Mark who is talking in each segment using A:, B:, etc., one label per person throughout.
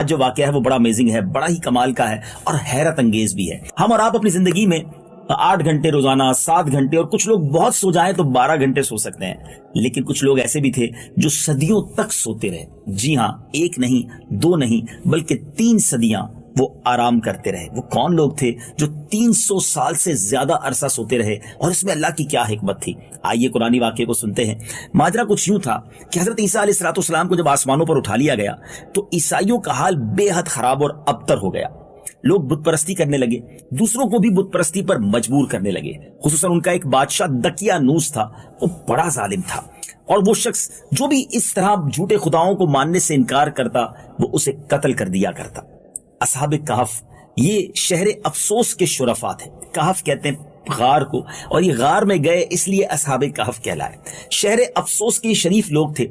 A: جو واقعہ ہے وہ بڑا امیزنگ ہے، بڑا ہی کمال کا ہے اور حیرت انگیز بھی ہے۔ ہم اور آپ اپنی زندگی میں 8 گھنٹے روزانہ، 7 گھنٹے، اور کچھ لوگ بہت سو جائیں تو 12 گھنٹے سو سکتے ہیں، لیکن کچھ لوگ ایسے بھی تھے جو صدیوں تک سوتے رہے۔ جی ہاں، 1 نہیں، 2 نہیں، بلکہ 3 صدیاں وہ آرام کرتے رہے۔ وہ کون لوگ تھے جو 300 سال سے زیادہ عرصہ سوتے رہے، اور اس میں اللہ کی کیا حکمت تھی؟ آئیے قرآنی واقعے کو سنتے ہیں۔ ماجرا کچھ یوں تھا کہ حضرت عیسیٰ علیہ السلام کو جب آسمانوں پر اٹھا لیا گیا تو عیسائیوں کا حال بے حد خراب اور ابتر ہو گیا۔ لوگ بت پرستی کرنے لگے، دوسروں کو بھی بت پرستی پر مجبور کرنے لگے۔ خصوصاً ان کا ایک بادشاہ دقیانوس تھا، وہ بڑا ظالم تھا، اور وہ شخص جو بھی اس طرح جھوٹے خداؤں کو ماننے سے انکار کرتا وہ اسے قتل کر دیا کرتا۔ اصحاب کہف یہ شہر افسوس کے شرفاء تھے۔ کہف کہتے ہیں غار کو، اور یہ غار میں گئے اس لیے اصحاب کہف کہلائے۔ شہر افسوس کے شریف لوگ تھے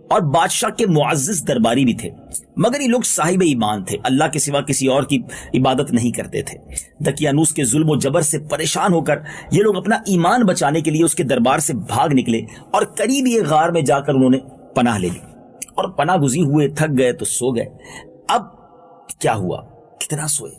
A: اور بادشاہ کے معزز درباری بھی تھے، مگر یہ لوگ صاحب ایمان تھے، اللہ کے سوا کسی اور کی عبادت نہیں کرتے تھے۔ دقیانوس کے ظلم و جبر سے پریشان ہو کر یہ لوگ اپنا ایمان بچانے کے لیے اس کے دربار سے بھاگ نکلے اور قریب یہ غار میں جا کر انہوں نے پناہ لے لی، اور پناہ گزین ہوئے، تھک گئے تو سو گئے۔ اب کیا ہوا؟ کتنا سوئے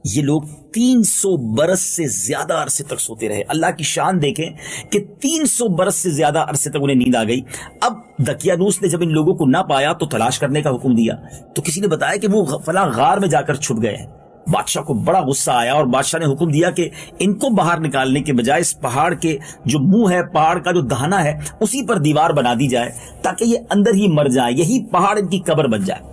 A: یہ لوگ؟ 300 برس سے زیادہ عرصے تک سوتے رہے۔ اللہ کی شان دیکھیں کہ 300 برس سے زیادہ عرصے تک انہیں نیند آ گئی۔ اب دقیانوس نے جب ان لوگوں کو نہ پایا تو تلاش کرنے کا حکم دیا، تو کسی نے بتایا کہ وہ فلاں غار میں جا کر چھپ گئے ہیں۔ بادشاہ کو بڑا غصہ آیا اور بادشاہ نے حکم دیا کہ ان کو باہر نکالنے کے بجائے اس پہاڑ کے جو منہ ہے، پہاڑ کا جو دہانہ ہے، اسی پر دیوار بنا دی جائے تاکہ یہ اندر ہی مر جائیں، یہی پہاڑ ان کی قبر بن جائے۔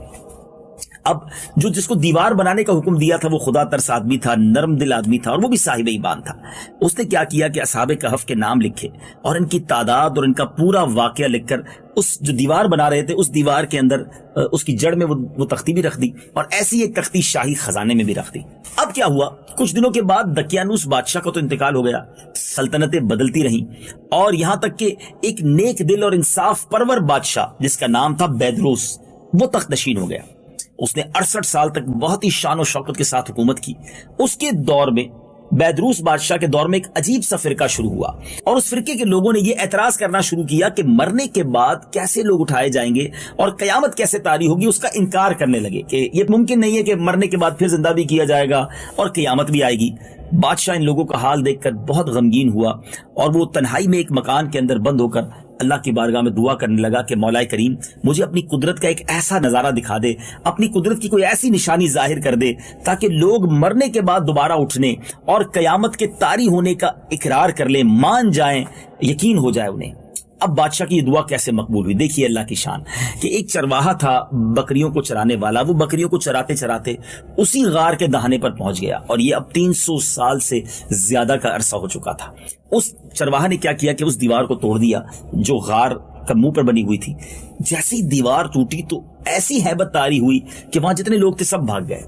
A: اب جو جس کو دیوار بنانے کا حکم دیا تھا وہ خدا ترس آدمی تھا، نرم دل آدمی تھا، اور وہ بھی صاحب ایمان تھا۔ اس نے کیا کیا کہ اصحاب کہف کے نام لکھے اور ان کی تعداد اور ان کا پورا واقعہ لکھ کر اس جو دیوار بنا رہے تھے اس دیوار کے اندر اس کی جڑ میں وہ تختی بھی رکھ دی، اور ایسی ایک تختی شاہی خزانے میں بھی رکھ دی۔ اب کیا ہوا؟ کچھ دنوں کے بعد دقیانوس بادشاہ کا تو انتقال ہو گیا، سلطنتیں بدلتی رہیں، اور یہاں تک کہ ایک نیک دل اور انصاف پرور بادشاہ جس کا نام تھا بیدروس، وہ تخت نشین ہو گیا۔ اس نے 68 سال تک بہت ہی شان و شوکت کے ساتھ حکومت کی۔ اس کے دور میں، بیدروس بادشاہ کے دور میں، ایک عجیب سا فرقہ شروع ہوا، اور اس فرقے کے لوگوں نے یہ اعتراض کرنا شروع کیا کہ مرنے کے بعد کیسے لوگ اٹھائے جائیں گے اور قیامت کیسے طاری ہوگی۔ اس کا انکار کرنے لگے کہ یہ ممکن نہیں ہے کہ مرنے کے بعد پھر زندہ بھی کیا جائے گا اور قیامت بھی آئے گی۔ بادشاہ ان لوگوں کا حال دیکھ کر بہت غمگین ہوا، اور وہ تنہائی میں ایک مکان کے اندر بند ہو کر اللہ کی بارگاہ میں دعا کرنے لگا کہ مولا کریم مجھے اپنی قدرت کا ایک ایسا نظارہ دکھا دے، اپنی قدرت کی کوئی ایسی نشانی ظاہر کر دے تاکہ لوگ مرنے کے بعد دوبارہ اٹھنے اور قیامت کے طاری ہونے کا اقرار کر لیں، مان جائیں، یقین ہو جائے انہیں۔ اب بادشاہ کی یہ دعا کیسے مقبول ہوئی؟ دیکھیے اللہ کی شان کہ ایک چرواہا تھا، بکریوں کو چرانے والا، وہ بکریوں کو چراتے چراتے اسی غار کے دہانے پر پہنچ گیا، اور یہ اب 300 سال سے زیادہ کا عرصہ ہو چکا تھا۔ اس چرواہا نے کیا کیا کہ اس دیوار کو توڑ دیا جو غار کا منہ پر بنی ہوئی تھی۔ جیسے ہی دیوار ٹوٹی تو ایسی ہیبت طاری ہوئی کہ وہاں جتنے لوگ تھے سب بھاگ گئے،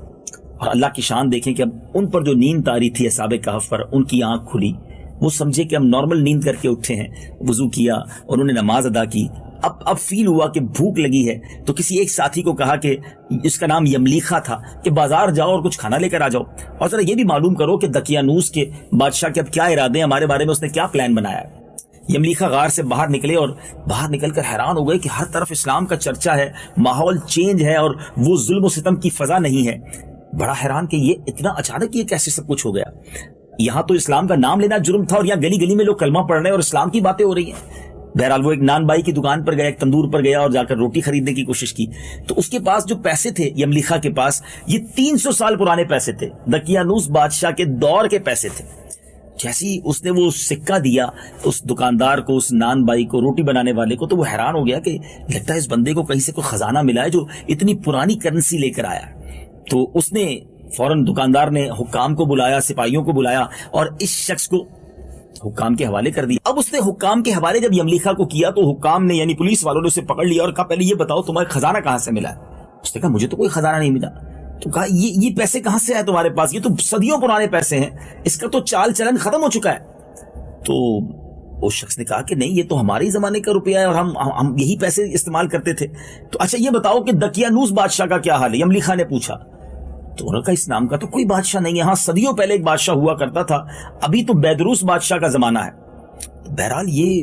A: اور اللہ کی شان دیکھیں کہ اب ان پر جو نیند طاری تھی اصحاب کہف پر، ان کی آنکھ کھلی، وہ سمجھے کہ ہم نارمل نیند کر کے اٹھے ہیں، وضو کیا اور انہوں نے نماز ادا کی۔ اب فیل ہوا کہ بھوک لگی ہے، تو کسی ایک ساتھی کو کہا کہ اس کا نام یملیخا تھا کہ بازار جاؤ اور کچھ کھانا لے کر آ جاؤ، اور ذرا یہ بھی معلوم کرو کہ دقیانوس کے بادشاہ کے اب کیا ارادے ہیں، ہمارے بارے میں اس نے کیا پلان بنایا ہے۔ یملیخا غار سے باہر نکلے اور باہر نکل کر حیران ہو گئے کہ ہر طرف اسلام کا چرچا ہے، ماحول چینج ہے، اور وہ ظلم و ستم کی فضا نہیں ہے۔ بڑا حیران کہ یہ اتنا اچانک یہ کیسے سب کچھ ہو گیا۔ یہاں تو اسلام کا نام لینا جرم تھا، اور یہاں گلی گلی میں لوگ کلمہ پڑھ رہے ہیں اور اسلام کی باتیں ہو رہی ہیں۔ بہرحال وہ ایک نان بائی کی دکان پر گیا، ایک تندور پر گیا اور جا کر روٹی خریدنے کی کوشش کی، تو اس کے پاس جو پیسے تھے یملیخا کے پاس، یہ 300 سال پرانے پیسے تھے، دقیانوس بادشاہ کے دور کے پیسے تھے۔ جیسے ہی اس نے وہ سکہ دیا اس دکاندار کو، اس نان بائی کو، روٹی بنانے والے کو، تو وہ حیران ہو گیا کہ لگتا ہے اس بندے کو کہیں سے کوئی خزانہ ملا ہے جو اتنی پرانی کرنسی لے کر آیا۔ تو اس نے فوراً، دکاندار نے حکام کو بلایا، سپاہیوں کو بلایا، اور اس شخص کو حکام کے حوالے کر دیا۔ اب اس نے حکام کے حوالے جب یملیخا کو کیا تو حکام نے یعنی پولیس والوں نے اسے پکڑ لیا اور کہا پہلے یہ بتاؤ تمہیں خزانہ کہاں سے ملا ہے؟ اس نے کہا مجھے تو کوئی خزانہ نہیں ملا۔ تو کہا یہ پیسے کہاں سے آئے تمہارے پاس؟ یہ تو صدیوں پرانے پیسے ہیں، اس کا تو چال چلن ختم ہو چکا ہے۔ تو اس شخص نے کہا کہ نہیں، یہ تو ہمارے زمانے کا روپیہ ہے اور ہم یہی پیسے استعمال کرتے تھے۔ تو اچھا یہ بتاؤ کہ دقیانوس بادشاہ کا کیا حال ہے؟ یملیخا نے پوچھا۔ تو انہوں نے کہا اس نام کا تو کوئی بادشاہ نہیں ہے، ہاں صدیوں پہلے ایک بادشاہ ہوا کرتا تھا، ابھی تو بیدروس بادشاہ کا زمانہ ہے۔ بہرحال یہ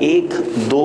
B: 1, 2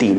B: 3,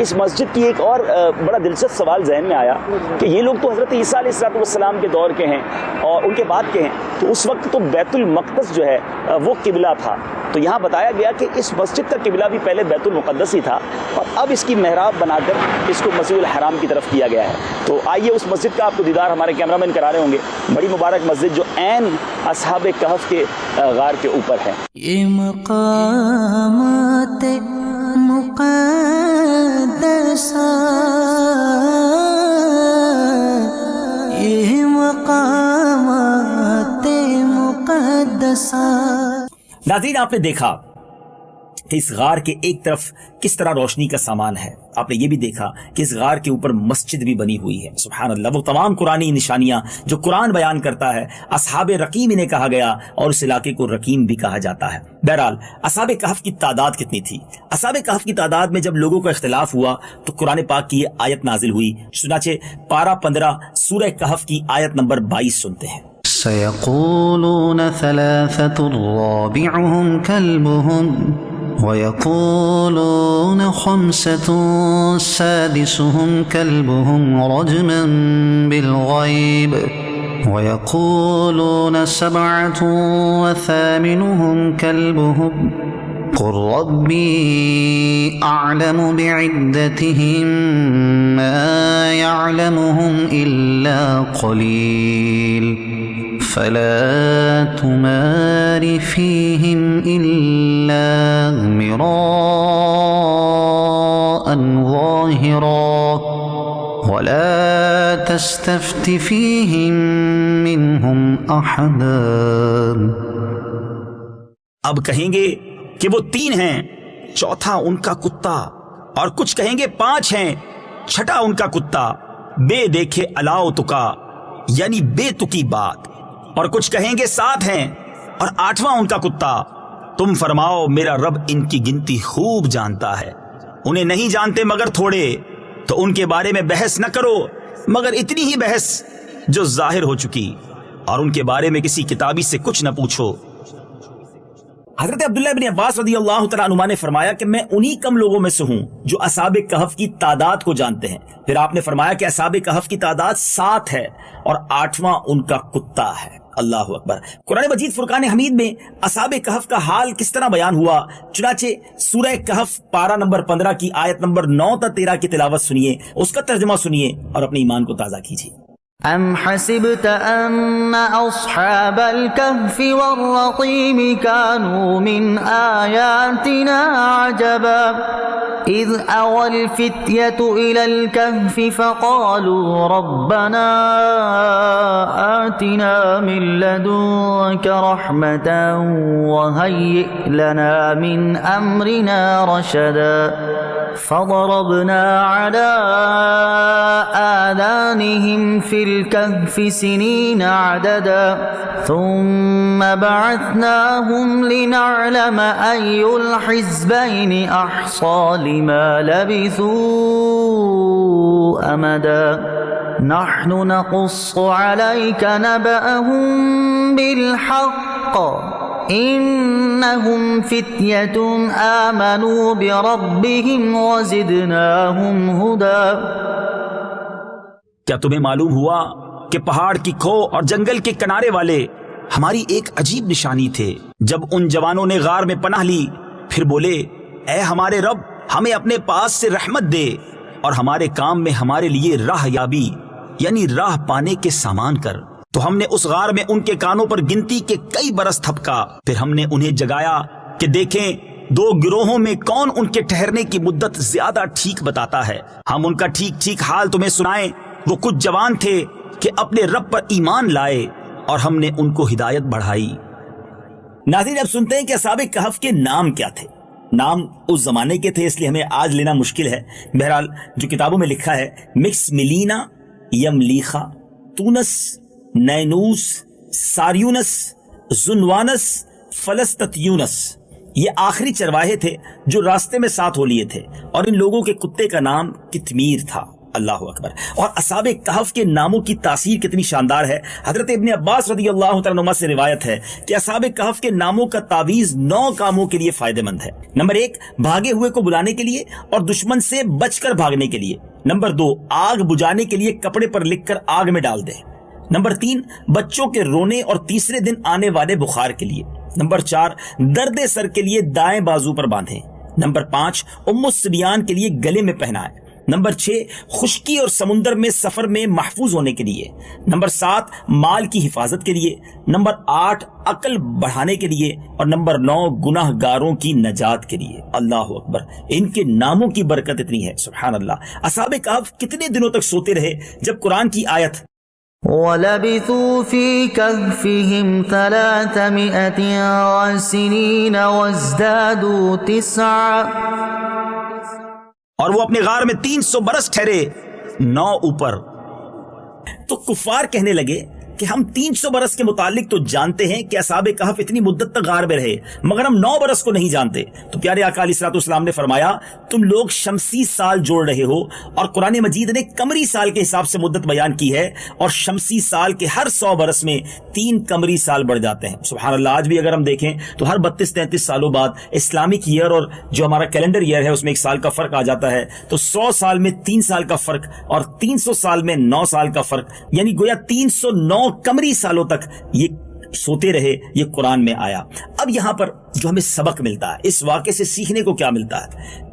B: اس مسجد کی ایک اور بڑا دلچسپ سوال ذہن میں آیا کہ یہ لوگ تو حضرت عیسیٰ علیہ السلام کے دور کے ہیں اور ان کے بعد کے ہیں، تو اس وقت تو بیت المقدس جو ہے وہ قبلہ تھا، تو یہاں بتایا گیا کہ اس مسجد کا قبلہ بھی پہلے بیت المقدس ہی تھا اور اب اس کی محراب بنا کر اس کو مسجد الحرام کی طرف کیا گیا ہے۔ تو آئیے اس مسجد کا آپ کو دیدار ہمارے کیمرہ مین کرا رہے ہوں گے، بڑی مبارک مسجد جو عین اصحاب کہف کے غار کے اوپر ہے۔
C: یہ مقامات مقدسہ، یہ مقامات مقدسہ۔
A: ناظرین، آپ نے دیکھا کہ اس غار کے ایک طرف کس طرح روشنی کا سامان ہے، آپ نے یہ بھی دیکھا کہ اس غار کے اوپر مسجد بھی بنی ہوئی ہے۔ سبحان اللہ، وہ تمام قرآنی نشانیاں جو قرآن بیان کرتا ہے، اصحاب رقیم انہیں کہا گیا اور اس علاقے کو رقیم بھی کہا جاتا ہے۔ بہرحال اصحاب کہف کی تعداد کتنی تھی؟ اصحاب کہف کی تعداد میں جب لوگوں کا اختلاف ہوا تو قرآن پاک کی یہ آیت نازل ہوئی، چنانچہ پارہ 15 سورہ کہف کی آیت نمبر 22 سنتے ہیں۔
D: سيقولون ثلاثة رابعهم كلبهم ويقولون خمسة سادسهم كلبهم رجما بالغيب ويقولون 7 وثامنهم كلبهم قل ربي أعلم بعدتهم ما يعلمهم إلا قليل فلا تمار فيهم إلا مراء ظاهرا ولا تستفت فيهم منهم أحدا۔
A: اب کہیں گے کہ وہ 3 ہیں، چوتھا ان کا کتا، اور کچھ کہیں گے 5 ہیں، چھٹا ان کا کتا، بے دیکھے الاؤ تکا، یعنی بے تکی بات، اور کچھ کہیں گے 7 ہیں اور 8واں ان کا کتا۔ تم فرماؤ میرا رب ان کی گنتی خوب جانتا ہے، انہیں نہیں جانتے مگر تھوڑے، تو ان کے بارے میں بحث نہ کرو مگر اتنی ہی بحث جو ظاہر ہو چکی، اور ان کے بارے میں کسی کتابی سے کچھ نہ پوچھو۔ حضرت عبداللہ بن عباس رضی اللہ تعالیٰ عنہما نے فرمایا کہ میں انہی کم لوگوں میں سے ہوں جو اصحاب کہف کی تعداد کو جانتے ہیں۔ پھر آپ نے فرمایا کہ اصحاب کہف کی تعداد 7 ہے اور 8واں ان کا کتا ہے۔ اللہ اکبر۔ قرآن مجید فرقان حمید میں اصحاب کہف کا حال کس طرح بیان ہوا، چنانچہ سورہ کہف پارہ نمبر 15 کی آیت نمبر 9 تا 13 کی تلاوت سنیے، اس کا ترجمہ سنیے اور اپنے ایمان کو تازہ کیجیے۔
C: أم حسبت أن أصحاب الكهف والرقيم كانوا من آياتنا عجبا إذ أوى الفتية إلى الكهف فقالوا ربنا آتنا من لدنك رحمة وهيئ لنا من أمرنا رشدا فضربنا على آذانهم في الكهف سنين عددا ثم بعثناهم لنعلم أي الحزبين أحصى لما لبثوا أمدا نحن نقص عليك نبأهم بالحق إنهم فتية آمنوا بربهم وزدناهم هدى۔
A: کیا تمہیں معلوم ہوا کہ پہاڑ کی کھو اور جنگل کے کنارے والے ہماری ایک عجیب نشانی تھے؟ جب ان جوانوں نے غار میں پناہ لی پھر بولے اے ہمارے رب ہمیں اپنے پاس سے رحمت دے اور ہمارے کام میں ہمارے لیے راہ یابی یعنی راہ پانے کے سامان کر۔ تو ہم نے اس غار میں ان کے کانوں پر گنتی کے کئی برس تھپکا، پھر ہم نے انہیں جگایا کہ دیکھیں 2 گروہوں میں کون ان کے ٹھہرنے کی مدت زیادہ ٹھیک بتاتا ہے۔ ہم ان کا ٹھیک ٹھیک حال تمہیں سنائیں۔ وہ کچھ جوان تھے کہ اپنے رب پر ایمان لائے اور ہم نے ان کو ہدایت بڑھائی۔ ناظرین، اب سنتے ہیں کہ اصحاب کہف کے نام کیا تھے۔ نام اس زمانے کے تھے اس لیے ہمیں آج لینا مشکل ہے، بہرحال جو کتابوں میں لکھا ہے مکس ملینا، یملیخا، تونس، نینوس، ساریونس، زنوانس، فلسطیونس، یہ آخری چرواہے تھے جو راستے میں ساتھ ہو لیے تھے، اور ان لوگوں کے کتے کا نام کتمیر تھا۔ اللہ اکبر. اور اصحاب کہف کے ناموں کی تاثیر کتنی شاندار ہے. حضرت ابن عباس رضی اللہ تعالیٰ عنہما سے روایت ہے کہ اصحاب کہف کے ناموں کا تعویذ 9 کاموں کے لیے فائدہ مند ہے. نمبر 1 بھاگے ہوئے کو بلانے کے لیے اور دشمن سے بچ کر بھاگنے کے لیے. نمبر 2 آگ بجھانے کے لیے کپڑے پر لکھ کر آگ میں ڈال دے. نمبر 3 بچوں کے رونے اور تیسرے دن آنے والے بخار کے لیے. نمبر 4 درد سر کے لیے دائیں بازو پر باندھیں. نمبر 5 ام الصبیان کے لیے گلے میں پہنائیں. نمبر 6 خشکی اور سمندر میں سفر میں محفوظ ہونے کے لیے. نمبر 7 مال کی حفاظت کے لیے. نمبر 8 عقل بڑھانے کے لیے. اور نمبر 9 گناہ گاروں کی نجات کے لیے. اللہ اکبر. ان کے ناموں کی برکت اتنی ہے سبحان اللہ. اصحاب کہف کتنے دنوں تک سوتے رہے جب قرآن کی آیت
C: وَلَبِثُوا فِي كَهْفِهِمْ 300 سِنِينَ وَازْدَادُوا 9
A: اور وہ اپنے غار میں 300 برس ٹھہرے 9 اوپر. تو کفار کہنے لگے کہ ہم 300 برس کے متعلق تو جانتے ہیں کہ اصحاب کہف اتنی مدت تک غار میں رہے، مگر ہم 9 برس کو نہیں جانتے. تو پیارے آقا علیہ الصلوۃ والسلام نے فرمایا تم لوگ شمسی سال جوڑ رہے ہو، اور قرآن مجید نے قمری سال کے حساب سے مدت بیان کی ہے، اور شمسی سال کے ہر 100 برس میں 3 قمری سال بڑھ جاتے ہیں. سبحان اللہ. آج بھی اگر ہم دیکھیں تو ہر 32-33 سالوں بعد اسلامک ایئر اور جو ہمارا کیلنڈر ایئر ہے اس میں 1 سال کا فرق آ جاتا ہے. تو 100 سال میں 3 سال کا فرق اور 300 سال میں 9 سال کا فرق، یعنی گویا 309 قمری سالوں تک یہ سوتے رہے. یہ قرآن میں آیا. اب یہاں پر جو ہمیں سبق ملتا ہے، اس واقعے سے سیکھنے کو کیا ملتا ہے؟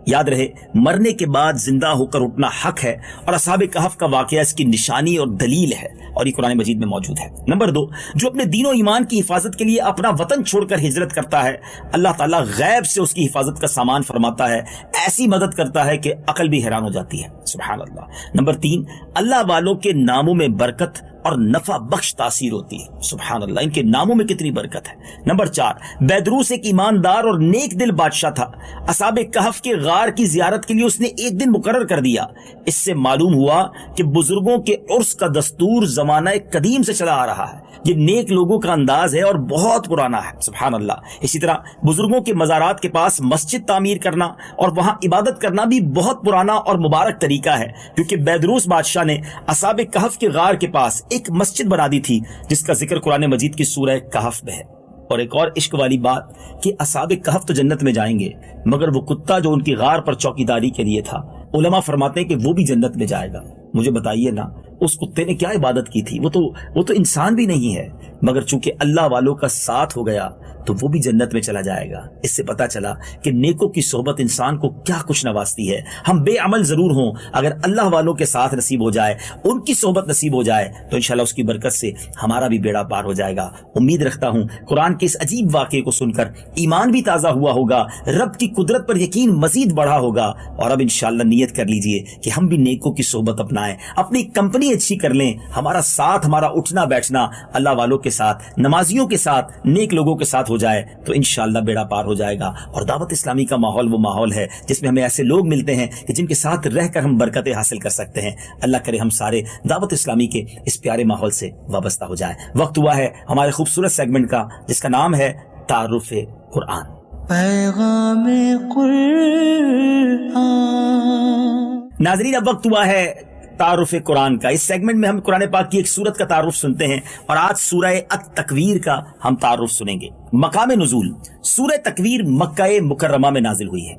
A: یاد رہے مرنے کے بعد زندہ ہو کر اٹھنا حق ہے، اور اصحاب کہف کا واقعہ اس کی نشانی اور دلیل ہے، اور یہ قرآن مجید میں موجود ہے. نمبر 2 جو اپنے دین و ایمان کی حفاظت کے لیے اپنا وطن چھوڑ کر ہجرت کرتا ہے، اللہ تعالیٰ غیب سے اس کی حفاظت کا سامان فرماتا ہے، ایسی مدد کرتا ہے کہ عقل بھی حیران ہو جاتی ہے سبحان اللہ. نمبر 3 اللہ والوں کے ناموں میں برکت اور نفع بخش تاثیر ہوتی ہے سبحان اللہ. ان کے ناموں میں کتنی برکت ہے. نمبر 4 بیدروس ایک ایماندار اور نیک دل بادشاہ تھا. اصحاب کہف کے غار کی زیارت کے لیے اس نے ایک دن مقرر کر دیا. اس سے معلوم ہوا کہ بزرگوں کے عرس کا دستور زمانہ قدیم سے چلا آ رہا ہے. یہ نیک لوگوں کا انداز ہے اور بہت پرانا ہے سبحان اللہ. اسی طرح بزرگوں کے مزارات کے پاس مسجد تعمیر کرنا اور وہاں عبادت کرنا بھی بہت پرانا اور مبارک طریقہ ہے، کیونکہ بیدروس بادشاہ نے اصحاب کہف کے غار کے پاس ایک مسجد بنا دی تھی جس کا ذکر قرآن مجید کی سورہ کہف میں ہے. اور ایک اور عشق والی بات کہ اصحاب کہف تو جنت میں جائیں گے، مگر وہ کتا جو ان کی غار پر چوکیداری کے لیے تھا، علماء فرماتے ہیں کہ وہ بھی جنت میں جائے گا. مجھے بتائیے نا اس کتے نے کیا عبادت کی تھی؟ وہ تو انسان بھی نہیں ہے، مگر چونکہ اللہ والوں کا ساتھ ہو گیا تو وہ بھی جنت میں چلا جائے گا. اس سے پتا چلا کہ نیکوں کی صحبت انسان کو کیا کچھ نوازتی ہے. ہم بے عمل ضرور ہوں، اگر اللہ والوں کے ساتھ نصیب ہو جائے، ان کی صحبت نصیب ہو جائے، تو انشاءاللہ اس کی برکت سے ہمارا بھی بیڑا پار ہو جائے گا. امید رکھتا ہوں قرآن کے اس عجیب واقعے کو سن کر ایمان بھی تازہ ہوا ہوگا، رب کی قدرت پر یقین مزید بڑھا ہوگا، اور اب انشاءاللہ نیت کر لیجئے کہ ہم بھی نیکوں کی صحبت اپنائیں، اپنی کمپنی اچھی کر لیں. ہمارا ساتھ، ہمارا اٹھنا بیٹھنا اللہ والوں کے ساتھ، نمازیوں کے ساتھ، نیک لوگوں کے ساتھ ہو جائے تو انشاءاللہ بیڑا پار ہو جائے گا. اور دعوت اسلامی کا ماحول وہ ماحول ہے جس میں ہمیں ایسے لوگ ملتے ہیں کہ جن کے ساتھ رہ کر ہم برکتیں حاصل کر سکتے ہیں. اللہ کرے ہم سارے دعوت اسلامی کے اس پیارے ماحول سے وابستہ ہو جائیں. وقت ہوا ہے ہمارے خوبصورت سیگمنٹ کا جس کا نام ہے تعارف قرآن.
C: پیغام قرآن.
A: ناظرین اب وقت ہوا ہے تعارف قرآن کا. اس سیگمنٹ میں ہم قرآن پاک کی ایک سورت کا تعارف سنتے ہیں، اور آج سورہ التکویر کا ہم تعارف سنیں گے. مقام نزول سورہ تکویر مکہ مکرمہ میں نازل ہوئی ہے.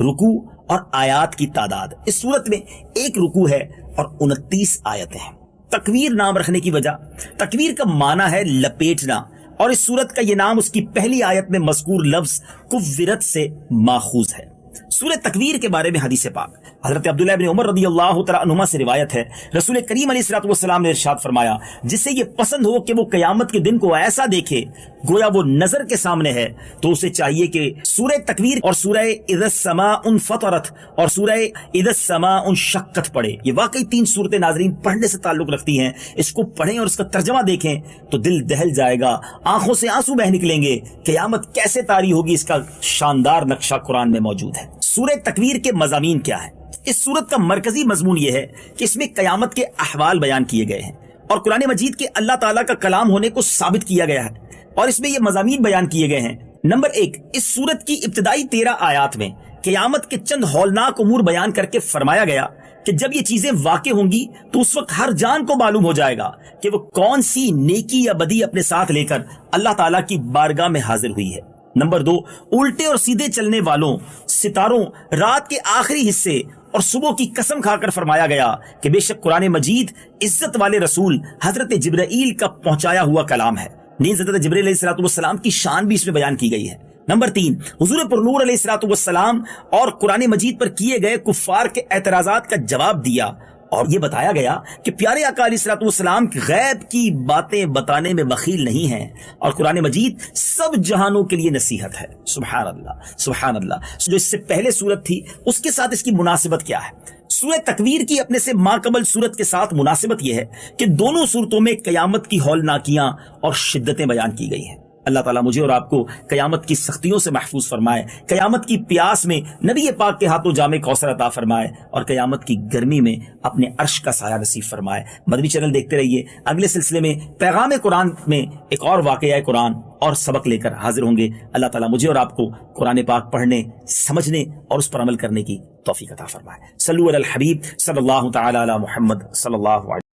A: رکوع اور آیات کی تعداد اس سورت میں 1 رکوع ہے اور 29 آیتیں ہیں. تکویر نام رکھنے کی وجہ، تکویر کا معنی ہے لپیٹنا، اور اس سورت کا یہ نام اس کی پہلی آیت میں مذکور لفظ کورت سے ماخوذ ہے. سورہ تکویر کے بارے میں حدیث پاک حضرت عبداللہ ابن عمر رضی اللہ تعالیٰ عنہما سے روایت ہے، رسول کریم علیہ الصلوۃ والسلام نے ارشاد فرمایا، جسے یہ پسند ہو کہ وہ قیامت کے دن کو ایسا دیکھے گویا وہ نظر کے سامنے ہے، تو اسے چاہیے کہ سورہ تکویر اور سورہ اذا السماء انفطرت اور سورہ اذا السماء انشقت پڑھے. یہ واقعی 3 صورتیں ناظرین پڑھنے سے تعلق رکھتی ہیں. اس کو پڑھیں اور اس کا ترجمہ دیکھیں تو دل دہل جائے گا، آنکھوں سے آنسو بہ نکلیں گے. قیامت کیسے طاری ہوگی اس کا شاندار نقشہ قرآن میں موجود ہے. سورہ تکویر کے مضامین کیا ہیں؟ اس سورت کا مرکزی مضمون یہ ہے کہ اس میں قیامت کے احوال بیان کیے گئے ہیں اور قرآن مجید کے اللہ تعالیٰ کا کلام ہونے کو ثابت کیا گیا ہے، اور اس میں یہ مضامین بیان کیے گئے ہیں. نمبر 1، اس سورت کی ابتدائی 13 آیات میں قیامت کے چند ہولناک امور بیان کر کے فرمایا گیا کہ جب یہ چیزیں واقع ہوں گی تو اس وقت ہر جان کو معلوم ہو جائے گا کہ وہ کون سی نیکی یا بدی اپنے ساتھ لے کر اللہ تعالیٰ کی بارگاہ میں حاضر ہوئی ہے۔ نمبر 2، الٹے اور سیدھے چلنے والوں، ستاروں، رات کے آخری حصے اور صبح کی قسم کھا کر فرمایا گیا کہ بے شک قرآن مجید عزت والے رسول حضرت جبرائیل کا پہنچایا ہوا کلام ہے۔ نیز حضرت جبرائیل علیہ السلام کی شان بھی اس میں بیان کی گئی ہے۔ نمبر 3، حضور پر نور علیہ السلام اور قرآن مجید پر کیے گئے کفار کے اعتراضات کا جواب دیا، اور یہ بتایا گیا کہ پیارے آقا علیہ السلام غیب کی باتیں بتانے میں بخیل نہیں ہیں، اور قرآن مجید سب جہانوں کے لیے نصیحت ہے۔ سبحان اللہ، سبحان اللہ۔ جو اس سے پہلے سورت تھی اس کے ساتھ اس کی مناسبت کیا ہے؟ سورہ تکویر کی اپنے سے ماقبل سورت کے ساتھ مناسبت یہ ہے کہ دونوں سورتوں میں قیامت کی ہولناکیاں اور شدتیں بیان کی گئی ہیں۔ اللہ تعالیٰ مجھے اور آپ کو قیامت کی سختیوں سے محفوظ فرمائے، قیامت کی پیاس میں نبی پاک کے ہاتھوں جام کوثر عطا فرمائے، اور قیامت کی گرمی میں اپنے عرش کا سایہ نصیب فرمائے۔ مدنی چینل دیکھتے رہیے، اگلے سلسلے میں پیغام قرآن میں ایک اور واقعہ قرآن اور سبق لے کر حاضر ہوں گے۔ اللہ تعالیٰ مجھے اور آپ کو قرآن پاک پڑھنے، سمجھنے اور اس پر عمل کرنے کی توفیق عطا فرمائے۔ صلو علی الحبیب صلی اللہ تعالی علی محمد صلی اللہ علیہ